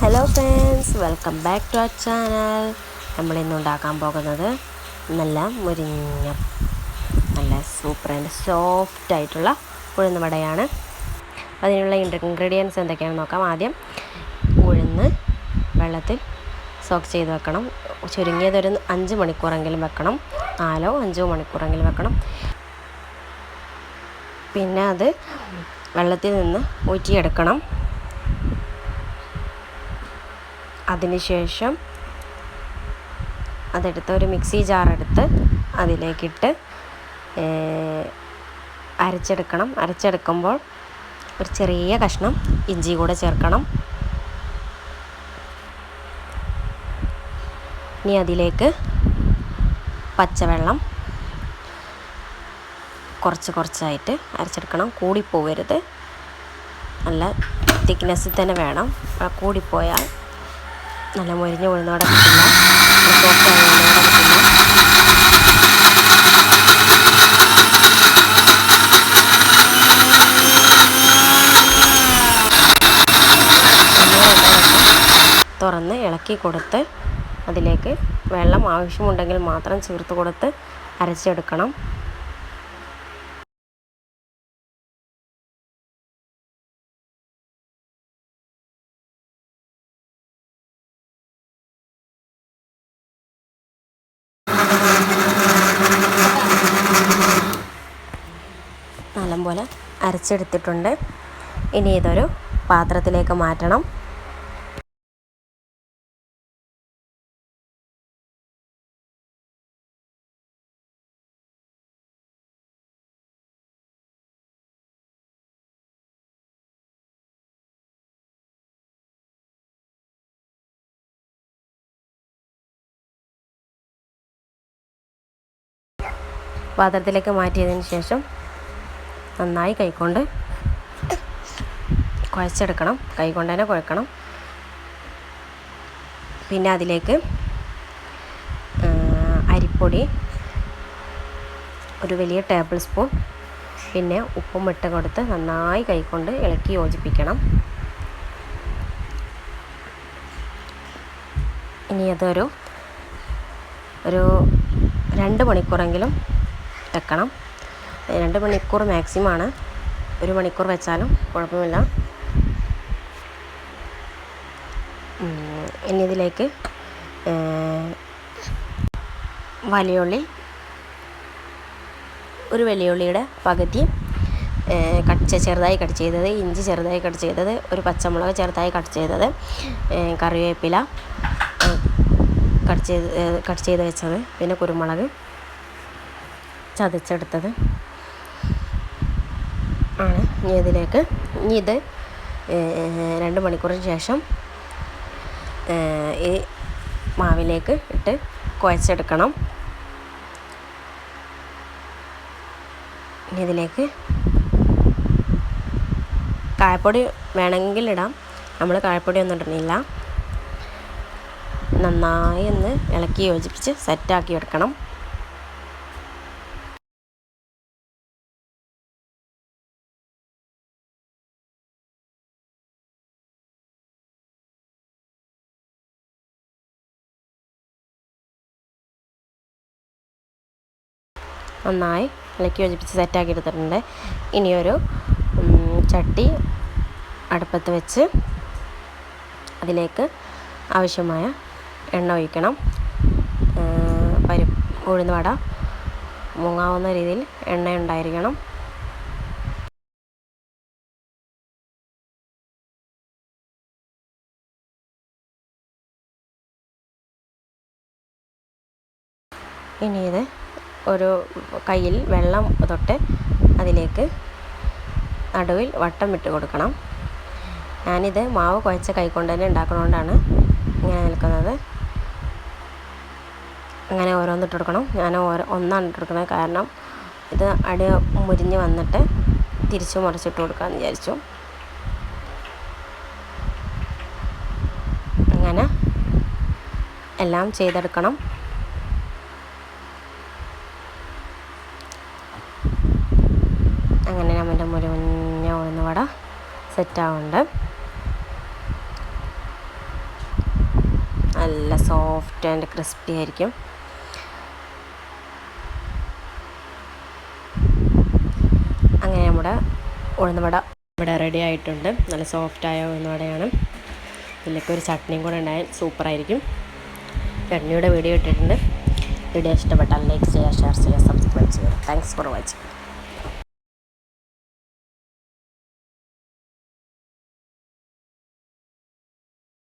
Hello friends, welcome back to our channel. നമ്മളിന്ന് ഉണ്ടാക്കാൻ പോകുന്നത് നല്ല മുരിഞ്ഞ നല്ല സൂപ്പർ ആൻഡ് സോഫ്റ്റ് ആയിട്ടുള്ള ഉഴുന്ന് വടയാണ്. അതിനുള്ള ഇൻഗ്രീഡിയൻസ് എന്തൊക്കെയാണെന്ന് നോക്കാം. ആദ്യം ഉഴുന്ന് വെള്ളത്തിൽ സോക്ക് ചെയ്ത് വെക്കണം. ചുരുങ്ങിയതൊരു 5 മണിക്കൂറെങ്കിലും വെക്കണം. 4-5 മണിക്കൂറെങ്കിലും വെക്കണം. പിന്നെ അത് വെള്ളത്തിൽ നിന്ന് ഊറ്റിയെടുക്കണം. അതിനുശേഷം അതെടുത്ത് ഒരു മിക്സി ജാറെടുത്ത് അതിലേക്കിട്ട് അരച്ചെടുക്കണം. അരച്ചെടുക്കുമ്പോൾ ഒരു ചെറിയ കഷ്ണം ഇഞ്ചി കൂടെ ചേർക്കണം. ഇനി അതിലേക്ക് പച്ചവെള്ളം കുറച്ചായിട്ട് അരച്ചെടുക്കണം. കൂടിപ്പോകരുത്, നല്ല തിക്നെസ്സിൽ തന്നെ വേണം. കൂടിപ്പോയാൽ നല്ല മുരിഞ്ഞ ഉഴുന്നോടെ കിട്ടില്ല, സോഫ്റ്റ് ആയ ഉഴുന്നോടെ കിട്ടില്ല. തുറന്ന് ഇളക്കി കൊടുത്ത് അതിലേക്ക് വെള്ളം ആവശ്യമുണ്ടെങ്കിൽ മാത്രം ചേർത്ത് കൊടുത്ത് അരച്ചെടുക്കണം. നല്ലപോലെ അരച്ചെടുത്തിട്ടുണ്ട്. ഇനി ഇതൊരു പാത്രത്തിലേക്ക് മാറ്റണം. പാത്രത്തിലേക്ക് മാറ്റിയതിന് ശേഷം നന്നായി കൈകൊണ്ട് കുഴച്ചെടുക്കണം. കൈകൊണ്ട് തന്നെ കുഴക്കണം. പിന്നെ അതിലേക്ക് അരിപ്പൊടി ഒരു വലിയ ടേബിൾ സ്പൂൺ, പിന്നെ ഉപ്പും ഇട്ട് കൊടുത്ത് നന്നായി കൈകൊണ്ട് ഇളക്കി യോജിപ്പിക്കണം. ഇനി അതൊരു 2 മണിക്കൂറെങ്കിലും വെക്കണം. 2 മണിക്കൂർ മാക്സിമമാണ്. 1 മണിക്കൂർ വെച്ചാലും കുഴപ്പമില്ല. ഇനി ഇതിലേക്ക് ഒരു വലിയ ഉള്ളിയുടെ പകുതി ചെറുതായി കട്ട് ചെയ്തത്, ഇഞ്ചി ചെറുതായി കട്ട് ചെയ്തത്, ഒരു പച്ചമുളക് ചെറുതായി കട്ട് ചെയ്തത്, കറിവേപ്പില കട്ട് ചെയ്ത് വെച്ചത്, പിന്നെ കുരുമുളക് ചതച്ചെടുത്തത് ആണ്. ഇനി ഇത് 2 മണിക്കൂറിന് ശേഷം ഈ മാവിലേക്ക് ഇട്ട് കുഴച്ചെടുക്കണം. ഇനി ഇതിലേക്ക് കായപ്പൊടി വേണമെങ്കിൽ ഇടാം. നമ്മൾ കായപ്പൊടി ഒന്നും ഇടുന്നില്ല. നന്നായി ഒന്ന് ഇളക്കി യോജിപ്പിച്ച് സെറ്റാക്കി എടുക്കണം. നന്നായി ഇളക്കി യോജിപ്പിച്ച് സെറ്റാക്കി എടുത്തിട്ടുണ്ട്. ഇനിയൊരു ചട്ടി അടുപ്പത്ത് വെച്ച് അതിലേക്ക് ആവശ്യമായ എണ്ണ ഒഴിക്കണം. ഉഴുന്ന് വട മുങ്ങാവുന്ന രീതിയിൽ എണ്ണ ഉണ്ടായിരിക്കണം. ഇനി ഇത് ഒരു കയ്യിൽ വെള്ളം തൊട്ട് അതിലേക്ക് നടുവിൽ വട്ടം ഇട്ട് കൊടുക്കണം. ഞാനിത് മാവ് കുഴച്ച കൈകൊണ്ട് തന്നെ ഉണ്ടാക്കുന്നതുകൊണ്ടാണ് ഇങ്ങനെ നിൽക്കുന്നത്. അങ്ങനെ ഓരോന്നിട്ട് കൊടുക്കണം. ഞാൻ ഒന്നാണ് ഇട്ട് കൊടുക്കുന്നത്, കാരണം ഇത് അടി മുരിഞ്ഞ് വന്നിട്ട് തിരിച്ചു മറിച്ചിട്ട് കൊടുക്കാമെന്ന് വിചാരിച്ചു. അങ്ങനെ എല്ലാം ചെയ്തെടുക്കണം. അങ്ങനെ നമ്മുടെ മുരിഞ്ഞ ഉഴുന്ന് വട സെറ്റാവുന്നുണ്ട്. സോഫ്റ്റ് ആൻഡ് ക്രിസ്പി ആയിരിക്കും. അങ്ങനെ നമ്മുടെ ഉഴുന്നുവട ഇവിടെ റെഡി ആയിട്ടുണ്ട്. നല്ല സോഫ്റ്റായ ഉഴുന്നുവടയാണ്. ഇതിലേക്ക് ഒരു ചട്നിയും കൂടെ ഉണ്ടായാൽ സൂപ്പറായിരിക്കും. ചട്നിയുടെ വീഡിയോ ഇട്ടിട്ടുണ്ട്. വീഡിയോ ഇഷ്ടപ്പെട്ടാൽ ലൈക്ക് ചെയ്യുക, ഷെയർ ചെയ്യുക, സബ്സ്ക്രൈബ് ചെയ്യുക. Thanks for watching.